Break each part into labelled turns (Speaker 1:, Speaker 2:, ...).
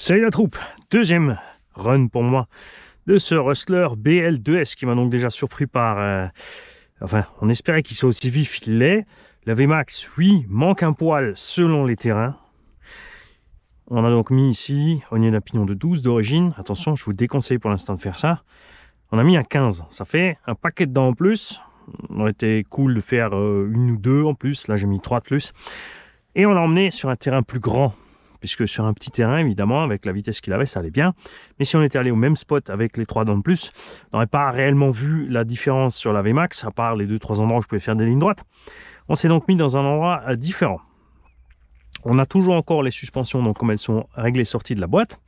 Speaker 1: Salut la troupe, deuxième run pour moi de ce Rustler BL2S qui m'a donc déjà surpris par... enfin, on espérait qu'il soit aussi vif, il l'est. La VMAX, oui, manque un poil selon les terrains. On a donc mis ici, on y a un pignon de 12 d'origine. Attention, je vous déconseille pour l'instant de faire ça. On a mis un 15, ça fait un paquet de dents en plus. On aurait été cool de faire une ou deux en plus, là j'ai mis 3 de plus. Et on l'a emmené sur un terrain plus grand. Puisque sur un petit terrain, évidemment, avec la vitesse qu'il avait, ça allait bien. Mais si on était allé au même spot avec les 3 dents de plus, on n'aurait pas réellement vu la différence sur la VMAX, à part les 2-3 endroits où je pouvais faire des lignes droites. On s'est donc mis dans un endroit différent. On a toujours encore les suspensions, donc comme elles sont réglées sorties de la boîte.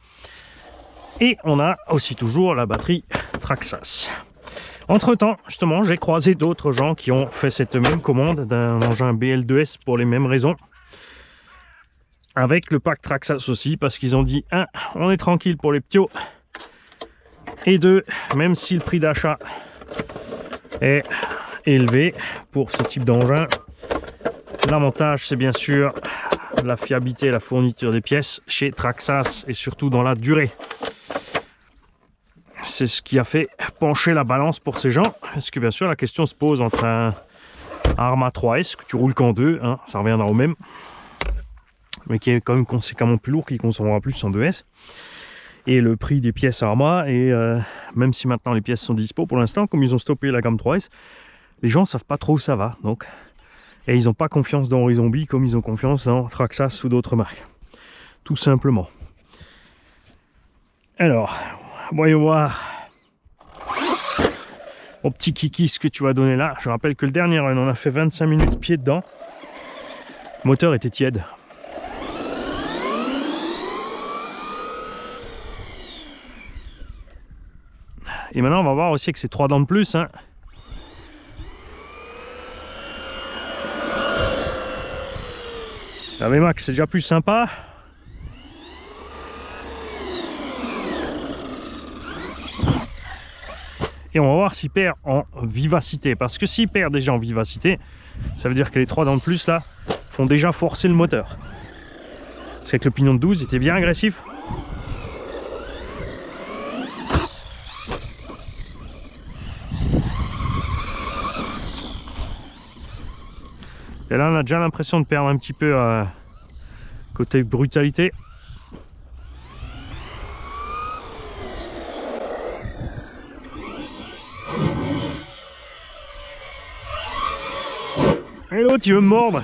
Speaker 1: Et on a aussi toujours la batterie Traxxas. Entre-temps, justement, j'ai croisé d'autres gens qui ont fait cette même commande d'un engin BL2S pour les mêmes raisons. Avec le pack Traxxas aussi, parce qu'ils ont dit 1, on est tranquille pour les ptios, et 2, même si le prix d'achat est élevé pour ce type d'engin, l'avantage c'est bien sûr la fiabilité et la fourniture des pièces chez Traxxas, et surtout dans la durée. C'est ce qui a fait pencher la balance pour ces gens, parce que bien sûr la question se pose entre un Arma 3S que tu roules qu'en 2, hein, ça reviendra au même, mais qui est quand même conséquemment plus lourd, qui consommera plus en 2S. Et le prix des pièces Arma, et même si maintenant les pièces sont dispo, pour l'instant, comme ils ont stoppé la gamme 3S, les gens ne savent pas trop où ça va. Donc, et ils n'ont pas confiance dans Horizon Bee comme ils ont confiance dans Traxxas ou d'autres marques. Tout simplement. Alors, voyons voir mon petit kiki ce que tu vas donner là. Je rappelle que le dernier run, on a fait 25 minutes pied dedans. Le moteur était tiède. Et maintenant, on va voir aussi que c'est 3 dents de plus. Hein. La VMAX, c'est déjà plus sympa. Et on va voir s'il perd en vivacité. Parce que s'il perd déjà en vivacité, ça veut dire que les 3 dents de plus, là, font déjà forcer le moteur. Parce qu'avec le pignon de 12, il était bien agressif. Et là, on a déjà l'impression de perdre un petit peu côté brutalité. Et l'autre, il veut me mordre.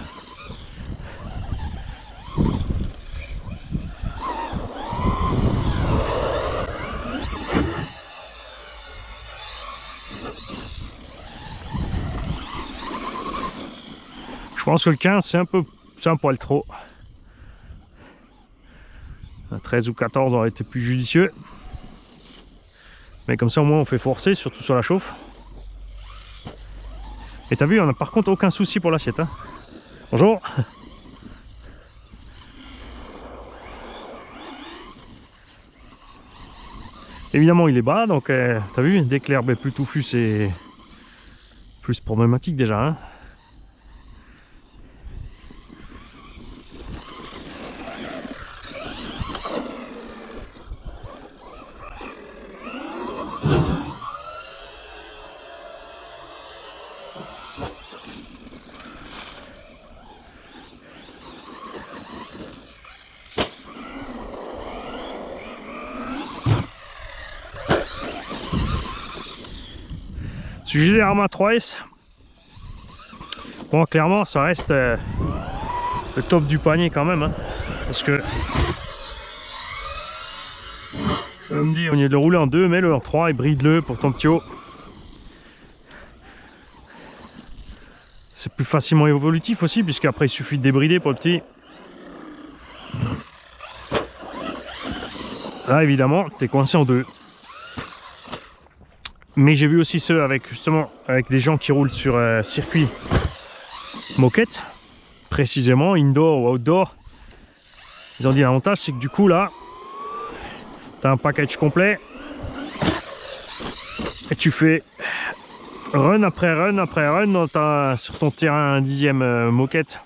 Speaker 1: Je pense que le 15 c'est un poil trop. Un 13 ou 14 aurait été plus judicieux. Mais comme ça au moins on fait forcer, surtout sur la chauffe. Et t'as vu, on a par contre aucun souci pour l'assiette. Hein. Bonjour. Évidemment il est bas, donc t'as vu, dès que l'herbe est plus touffue c'est plus problématique déjà. Hein. Sujet des Arma 3S, bon clairement ça reste le top du panier quand même, hein, parce que je me dis, au lieu de le rouler en 2, mets-le en 3 et bride-le pour ton petit haut. C'est plus facilement évolutif aussi, puisqu'après il suffit de débrider pour le petit. Là évidemment t'es coincé en 2. Mais j'ai vu aussi ceux avec justement avec des gens qui roulent sur circuit moquette, précisément indoor ou outdoor. Ils ont dit l'avantage c'est que du coup là tu as un package complet et tu fais run après run après run sur ton terrain 10e moquette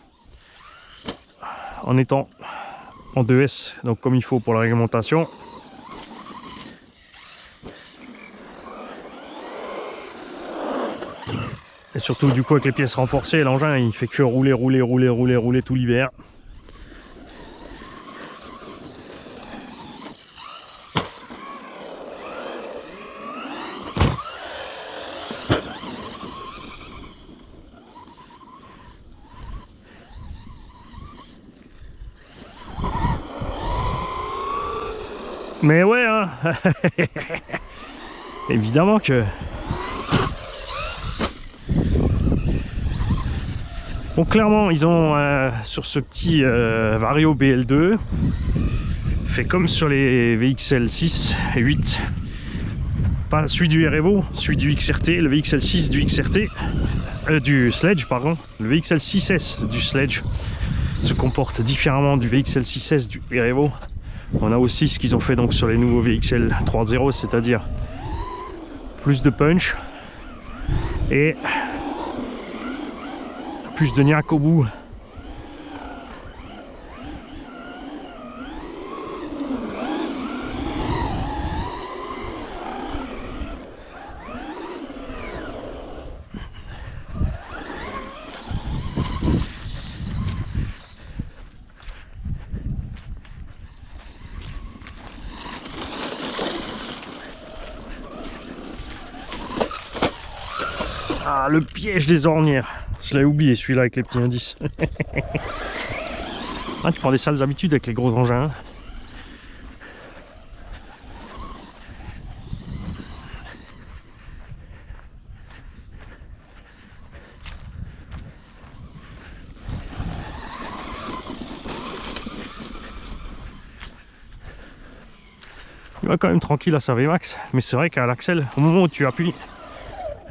Speaker 1: en étant en 2S, donc comme il faut pour la réglementation. Et surtout du coup avec les pièces renforcées, l'engin il fait que rouler tout l'hiver. Mais ouais, hein. Évidemment que... Bon, clairement, ils ont, sur ce petit Vario BL2, fait comme sur les VXL 6 et 8. Pas celui du REVO, celui du XRT, le VXL 6 du XRT, du Sledge, pardon. Le VXL 6S du Sledge se comporte différemment du VXL 6S du REVO. On a aussi ce qu'ils ont fait donc sur les nouveaux VXL 3.0, c'est-à-dire plus de punch et plus de niaque au bout. Ah, le piège des ornières. Je l'avais oublié celui-là avec les petits indices. Ah, tu prends des sales habitudes avec les gros engins. Il va quand même tranquille à sa VMAX, mais c'est vrai qu'à l'axel, au moment où tu appuies,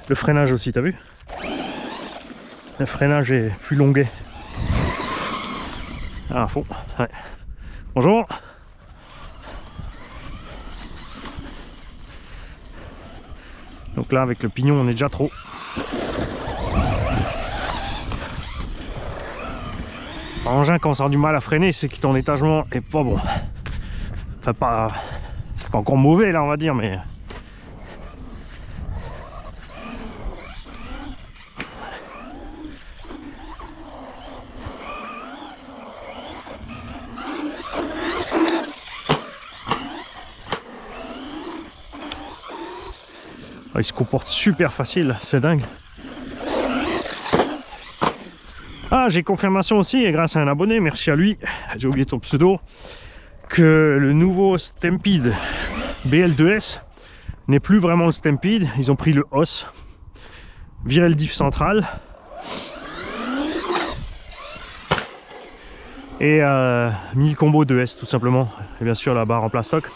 Speaker 1: le freinage aussi, t'as vu? Le freinage est plus longuet. Ah, à fond. Ouais. Bonjour. Donc là, avec le pignon, on est déjà trop. C'est un engin, quand ça a du mal à freiner, c'est que ton étagement est pas bon. Enfin, pas... C'est pas encore mauvais, là, on va dire, mais... Il se comporte super facile, c'est dingue. Ah, j'ai confirmation aussi, et grâce à un abonné, merci à lui, j'ai oublié ton pseudo, que le nouveau Stampede BL2S n'est plus vraiment le Stampede. Ils ont pris le os, viré le diff central et mis le combo 2S tout simplement, et bien sûr la barre en plastoc.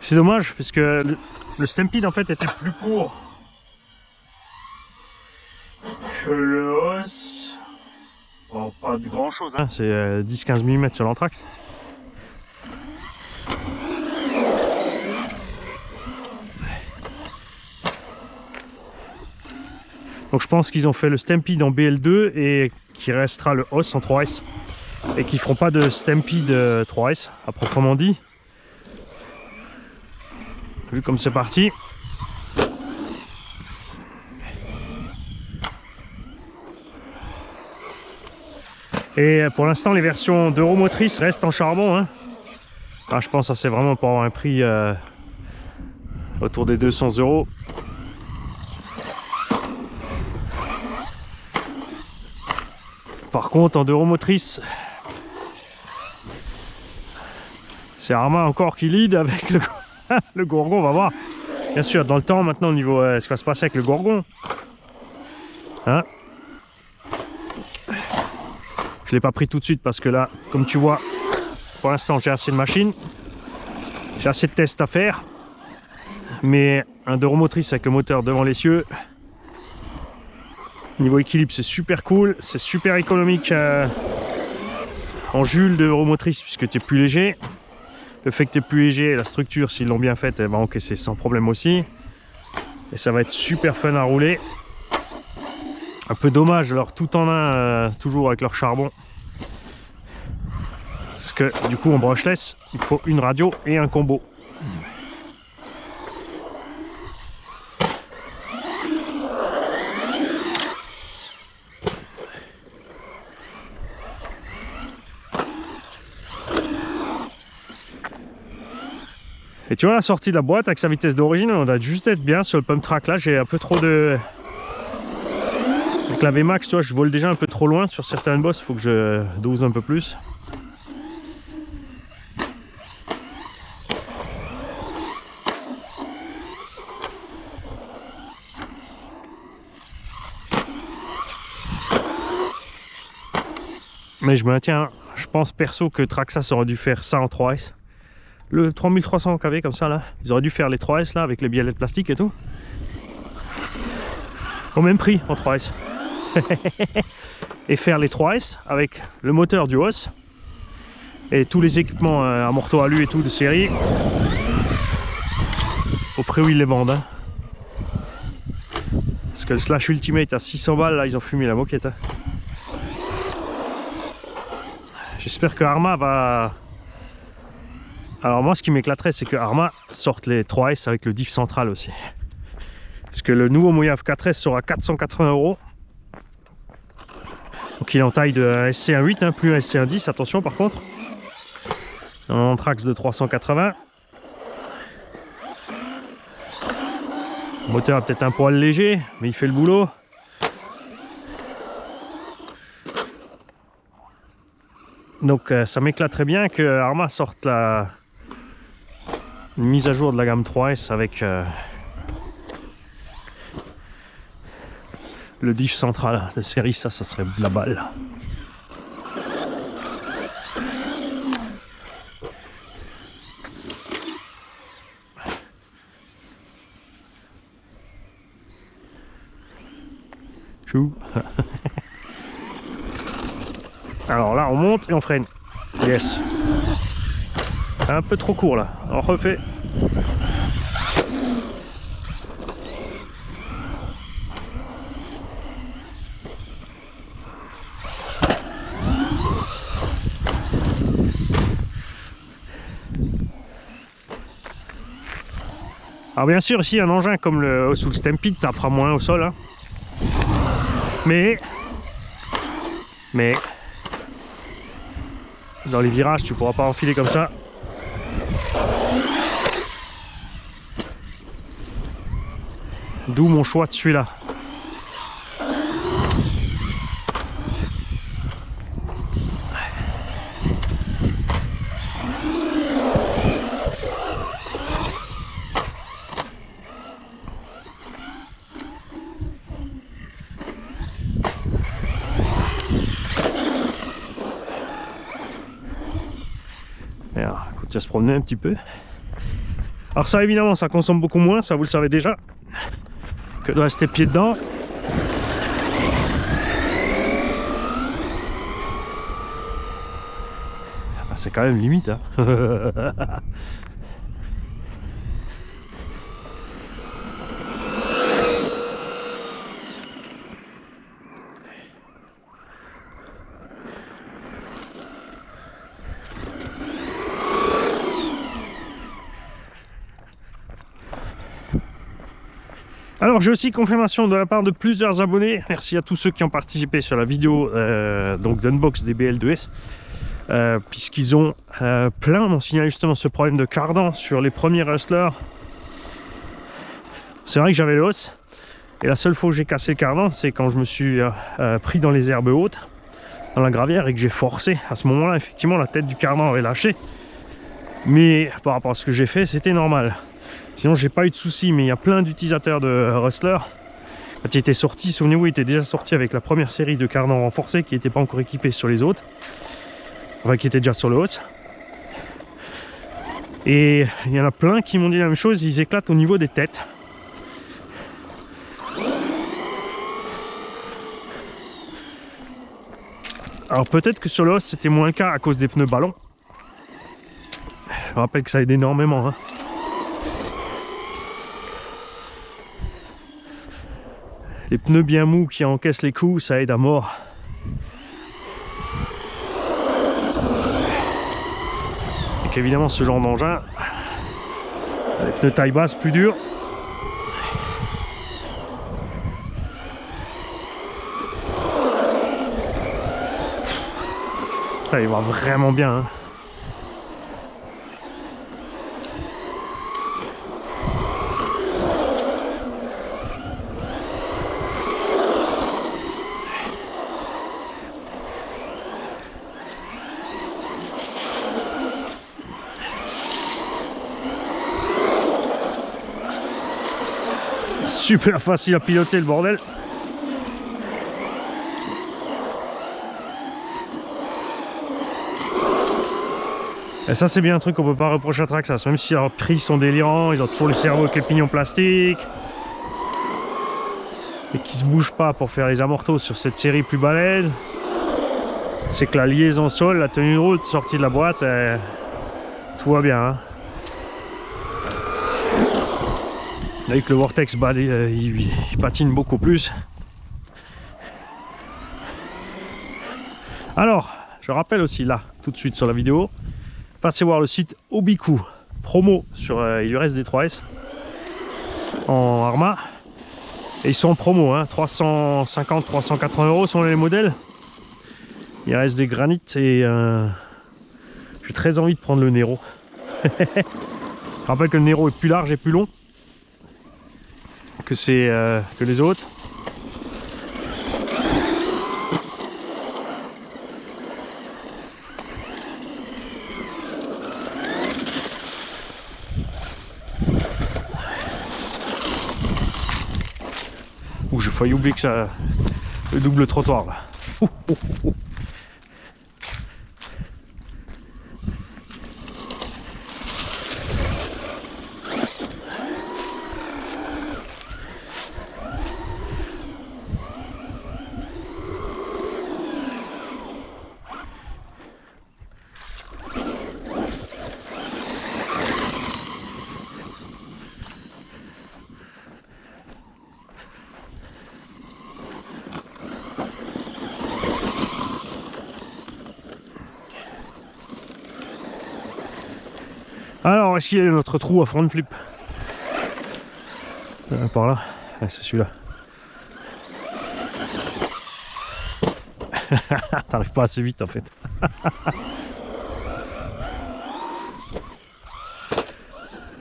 Speaker 1: C'est dommage parce que le Stampede en fait était plus court que le os. Bon, pas de grand chose, hein. C'est 10-15 mm sur l'anthrax. Donc je pense qu'ils ont fait le Stampede en BL2 et qu'il restera le os en 3S. Et qu'ils feront pas de Stampede 3S à proprement dit. Vu comme c'est parti. Et pour l'instant les versions d'Euromotrice restent en charbon, hein. Ah, je pense que c'est vraiment pour avoir un prix autour des 200 €. Par contre en Euromotrice, c'est Arma encore qui lead avec le Gourgon, on va voir. Bien sûr, dans le temps, maintenant, au niveau ce qui va se passer avec le Gourgon. Hein, je ne l'ai pas pris tout de suite parce que là, comme tu vois, Pour l'instant, j'ai assez de machines. J'ai assez de tests à faire. Mais un 2 roues motrices avec le moteur devant l'essieu. Niveau équilibre, c'est super cool. C'est super économique en Jules de roues motrices puisque tu es plus léger. Le fait que tu es plus léger, la structure, s'ils l'ont bien faite, elle va encaisser sans problème aussi. Et ça va être super fun à rouler. Un peu dommage, alors tout en un, toujours avec leur charbon. Parce que du coup en brushless, il faut une radio et un combo. Et tu vois la sortie de la boîte avec sa vitesse d'origine, on doit juste être bien sur le pump track. Là j'ai un peu trop de... Avec la VMAX, tu vois, je vole déjà un peu trop loin sur certaines bosses, il faut que je dose un peu plus. Mais je maintiens, je pense perso que Traxxas aurait dû faire ça en 3S. Le 3300 kV comme ça là, ils auraient dû faire les 3S là avec les biellets de plastique et tout. Au même prix en 3S. Et faire les 3S avec le moteur du Haas et tous les équipements à morteau alu et tout de série au prix où ils les vendent. Hein. Parce que le Slash Ultimate à 600 balles, là ils ont fumé la moquette. Hein. J'espère que Arrma va... Alors moi ce qui m'éclaterait c'est que Arrma sorte les 3S avec le diff central aussi. Parce que le nouveau Mojave 4S sera 480 €. Donc il est en taille de SC1.8, hein, plus un SC1.10, attention par contre. Un Anthrax de 380. Le moteur est peut-être un poil léger, mais il fait le boulot. Donc ça m'éclaterait bien que Arrma sorte une mise à jour de la gamme 3S avec le diff central de série, ça serait la balle. Chou. Alors là on monte et on freine. Yes. Un peu trop court là. On refait. Alors bien sûr ici un engin comme le sous le Stampede tapera moins au sol hein. Mais dans les virages tu pourras pas enfiler comme ça. D'où mon choix de celui-là. À se promener un petit peu. Alors ça évidemment ça consomme beaucoup moins, ça vous le savez déjà, que de rester pied dedans. Ah, c'est quand même limite hein. Alors j'ai aussi confirmation de la part de plusieurs abonnés, merci à tous ceux qui ont participé sur la vidéo donc d'unbox des BL2S, puisqu'ils ont plein m'ont signalé justement ce problème de cardan sur les premiers Hustlers. C'est vrai que j'avais le os, et la seule fois où j'ai cassé le cardan c'est quand je me suis pris dans les herbes hautes, dans la gravière, et que j'ai forcé. À ce moment là effectivement la tête du cardan avait lâché, mais par rapport à ce que j'ai fait c'était normal. Sinon j'ai pas eu de soucis, mais il y a plein d'utilisateurs de Rustler. Quand il était sorti, souvenez-vous, il était déjà sorti avec la première série de cardans renforcés qui n'étaient pas encore équipés sur les autres. Enfin qui étaient déjà sur le hausse. Et il y en a plein qui m'ont dit la même chose, ils éclatent au niveau des têtes. Alors peut-être que sur le Host c'était moins le cas à cause des pneus ballons. Je rappelle que ça aide énormément. Hein. Les pneus bien mous qui encaissent les coups, ça aide à mort. Et qu'évidemment ce genre d'engin, les pneus taille basse plus durs. Ça il va vraiment bien. Hein. Super facile à piloter le bordel. Et ça c'est bien un truc qu'on peut pas reprocher à Traxxas, même si leurs prix sont délirants, ils ont toujours le cerveau avec les pignons plastiques et qui se bougent pas pour faire les amortos sur cette série plus balèze. C'est que la liaison sol, la tenue de route sortie de la boîte, tout va bien. Hein. Avec le Vortex, bah, il patine beaucoup plus. Alors, je rappelle aussi là, tout de suite sur la vidéo, passez voir le site Obiku, promo sur il lui reste des 3S en Arma. Et ils sont en promo, hein, 350-380 € sont les modèles. Il reste des granites et j'ai très envie de prendre le Nero. Je rappelle que le Nero est plus large et plus long que les autres. Ouh, j'ai failli oublier que ça le double trottoir là. Ouh, ouh, ouh. Alors, est-ce qu'il y a notre trou à front flip? Par là, ouais, c'est celui-là. T'arrives pas assez vite en fait.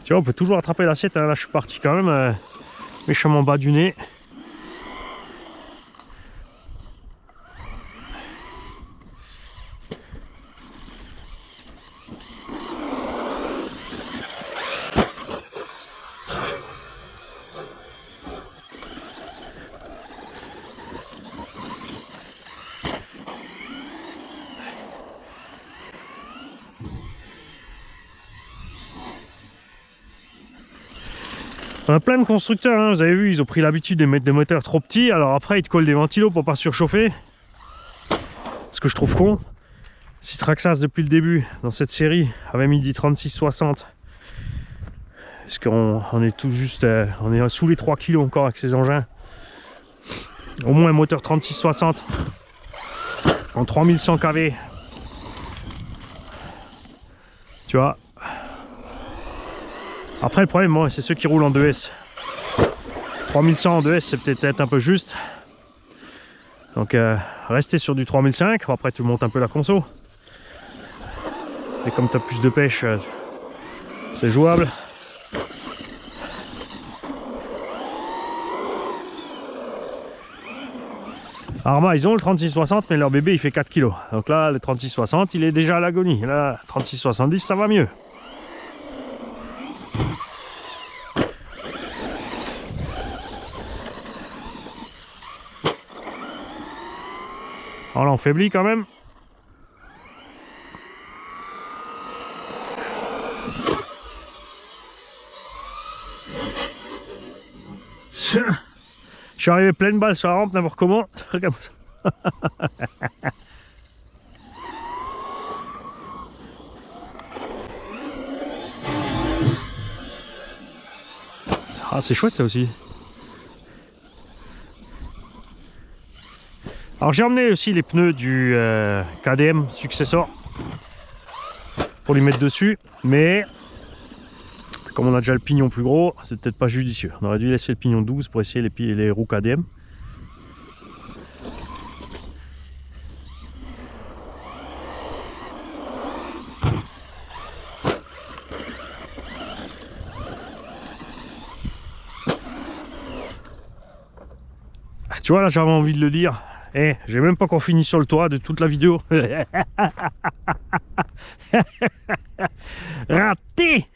Speaker 1: Tu vois, on peut toujours attraper l'assiette. Hein. Là, je suis parti quand même méchamment bas du nez. On a plein de constructeurs, hein, vous avez vu, ils ont pris l'habitude de mettre des moteurs trop petits, alors après ils te collent des ventilos pour pas surchauffer. Ce que je trouve con, si Traxxas depuis le début, dans cette série, avait mis dit 36-60, parce qu'on est tout juste, on est sous les 3 kg encore avec ces engins, au moins un moteur 36-60 en 3100 kV, tu vois. Après le problème, moi, c'est ceux qui roulent en 2S. 3100 en 2S, c'est peut-être un peu juste. Donc restez sur du 3005. Après tu montes un peu la conso. Et comme tu as plus de pêche, c'est jouable. Arma, ils ont le 3660, mais leur bébé il fait 4 kg. Donc là, le 3660, il est déjà à l'agonie. Là, 3670, ça va mieux. Alors là, on faiblit quand même. Je suis arrivé pleine balle sur la rampe, n'importe comment. Regarde ça. Ah, c'est chouette ça aussi. Alors j'ai emmené aussi les pneus du KDM Successor pour les mettre dessus, mais comme on a déjà le pignon plus gros, c'est peut-être pas judicieux. On aurait dû laisser le pignon 12 pour essayer les roues KDM. Tu vois, là j'avais envie de le dire. Eh, j'ai même pas encore fini sur le toit de toute la vidéo. Raté!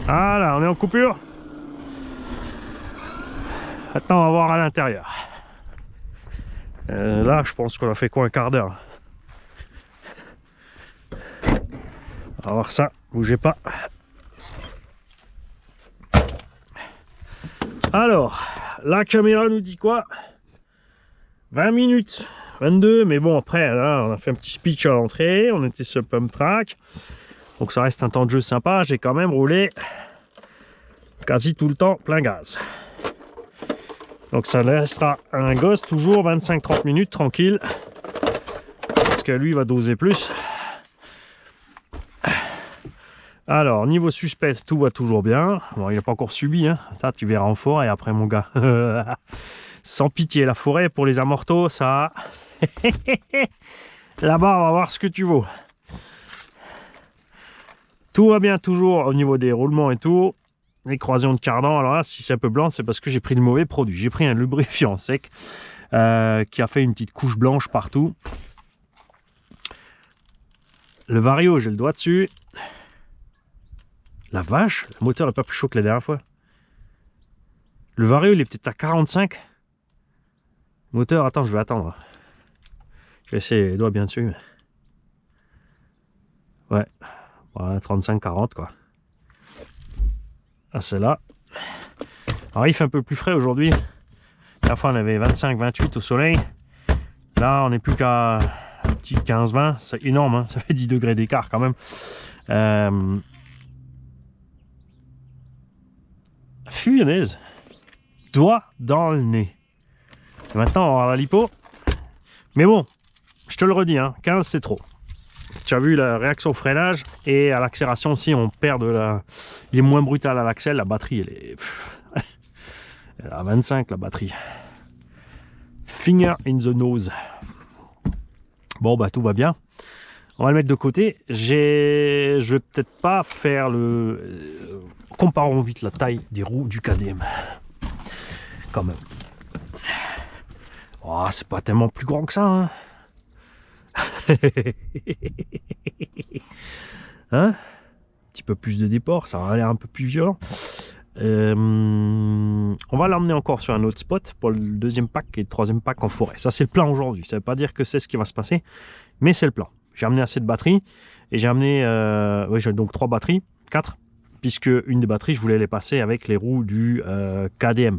Speaker 1: Voilà, on est en coupure. Maintenant, on va voir à l'intérieur. Là, je pense qu'on a fait quoi, un quart d'heure. On va voir ça, bougez pas. Alors, la caméra nous dit quoi? 20 minutes, 22, mais bon, après, là, on a fait un petit speech à l'entrée, on était sur Pump Track, donc ça reste un temps de jeu sympa. J'ai quand même roulé quasi tout le temps plein gaz. Donc ça restera un gosse toujours 25-30 minutes tranquille, parce que lui va doser plus. Alors niveau suspect, tout va toujours bien. Bon, il n'a pas encore subi, hein. Attends, tu verras en forêt après mon gars. Sans pitié, la forêt pour les amortos, ça... Là-bas, on va voir ce que tu vaux. Tout va bien toujours au niveau des roulements et tout. Les croisillons de cardan, alors là, si c'est un peu blanc, c'est parce que j'ai pris le mauvais produit. J'ai pris un lubrifiant sec qui a fait une petite couche blanche partout. Le vario, j'ai le doigt dessus. La vache, le moteur n'est pas plus chaud que la dernière fois. Le vario, il est peut-être à 45. Le moteur, attends, je vais attendre. Je vais essayer les doigts bien dessus. Ouais, voilà, 35-40 quoi. Ah, c'est là. Alors il fait un peu plus frais aujourd'hui. La fois on avait 25-28 au soleil. Là on n'est plus qu'à un petit 15-20. C'est énorme, hein. Ça fait 10 degrés d'écart quand même. Fuyannaise. Doigt dans le nez. Et maintenant on va voir la lipo. Mais bon, je te le redis, hein, 15 c'est trop. Tu as vu la réaction au freinage et à l'accélération aussi, on perd de la... Il est moins brutal à l'accel, la batterie elle est... Elle est à 25 la batterie. Finger in the nose. Bon bah tout va bien. On va le mettre de côté. Je vais peut-être pas faire le... Comparons vite la taille des roues du KDM. Quand même. Oh, c'est pas tellement plus grand que ça, hein. Hein, un petit peu plus de déport, ça va l'air un peu plus violent. On va l'emmener encore sur un autre spot pour le deuxième pack et le troisième pack en forêt. Ça c'est le plan aujourd'hui, ça veut pas dire que c'est ce qui va se passer, mais c'est le plan. J'ai amené assez de batteries et j'ai amené oui, j'ai donc 3 batteries, 4, puisque une des batteries je voulais les passer avec les roues du KDM.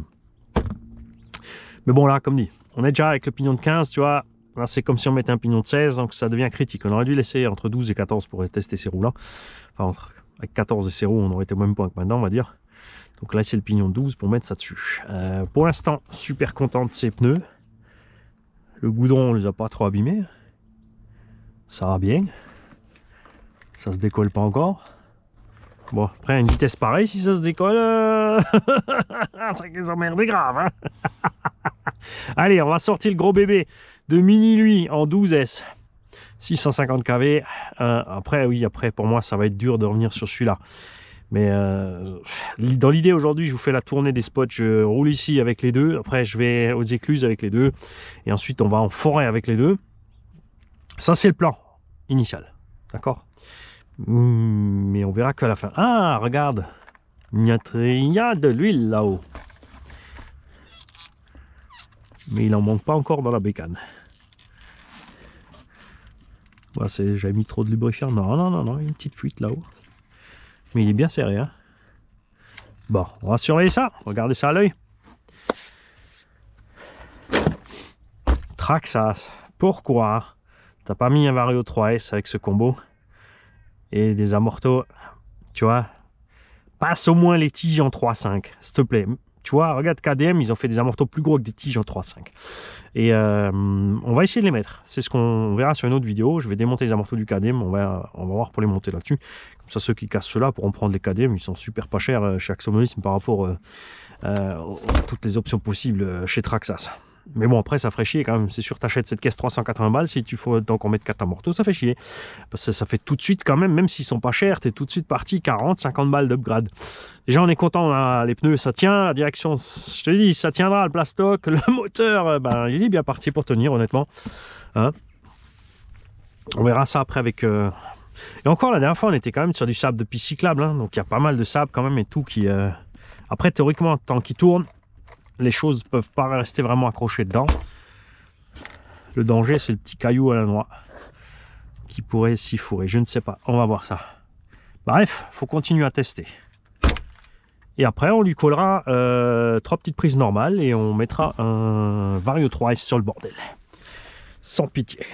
Speaker 1: Mais bon là comme dit, on est déjà avec le pignon de 15, tu vois. Là, c'est comme si on mettait un pignon de 16, donc ça devient critique. On aurait dû laisser entre 12 et 14 pour tester ces roues-là. Enfin, avec 14 et ces roues, on aurait été au même point que maintenant, on va dire. Donc là, c'est le pignon de 12 pour mettre ça dessus. Pour l'instant, super content de ces pneus. Le goudron, on les a pas trop abîmés. Ça va bien. Ça se décolle pas encore. Bon, après, à une vitesse pareille, si ça se décolle, c'est qu'ils emmerdent grave. Hein. Allez, on va sortir le gros bébé de Mini lui en 12S. 650 kV. Après, oui, après, pour moi, ça va être dur de revenir sur celui-là. Mais dans l'idée, aujourd'hui, je vous fais la tournée des spots. Je roule ici avec les deux. Après, je vais aux écluses avec les deux. Et ensuite, on va en forêt avec les deux. Ça, c'est le plan initial. D'accord? Mais on verra qu'à la fin. Ah, regarde! Il y a de l'huile là-haut. Mais il en manque pas encore dans la bécane. Voilà, j'avais mis trop de lubrifiant. Non, une petite fuite là-haut. Mais il est bien serré. Hein. Bon, on va surveiller ça. Regardez ça à l'œil. Traxxas. Pourquoi t'as pas mis un Vario 3S avec ce combo? Et des amortos, tu vois, passe au moins les tiges en 3.5, s'il te plaît. Tu vois, regarde KDM, ils ont fait des amortos plus gros que des tiges en 3.5. Et on va essayer de les mettre. C'est ce qu'on verra sur une autre vidéo. Je vais démonter les amortos du KDM. On va voir pour les monter là-dessus. Comme ça, ceux qui cassent ceux-là pourront prendre les KDM. Ils sont super pas chers chez Axomonisme par rapport à toutes les options possibles chez Traxxas. Mais bon, après, ça ferait chier quand même. C'est sûr, t'achètes cette caisse 380 balles. Si tu faut donc en mettre 4 amortos, ça fait chier. Parce que ça fait tout de suite quand même s'ils sont pas chers, t'es tout de suite parti 40, 50 balles d'upgrade. Déjà, on est content, hein, les pneus, ça tient. La direction, je te dis, ça tiendra, le plastoc. Le moteur, ben, il est bien parti pour tenir, honnêtement. Hein, on verra ça après avec... Et encore, la dernière fois, on était quand même sur du sable de piste cyclable. Hein, donc, il y a pas mal de sable quand même et tout qui... Après, théoriquement, tant qu'il tourne, les choses peuvent pas rester vraiment accrochées dedans. Le danger, c'est le petit caillou à la noix qui pourrait s'y fourrer. Je ne sais pas. On va voir ça. Bref, faut continuer à tester. Et après, on lui collera 3 petites prises normales et on mettra un Vario 3S sur le bordel. Sans pitié.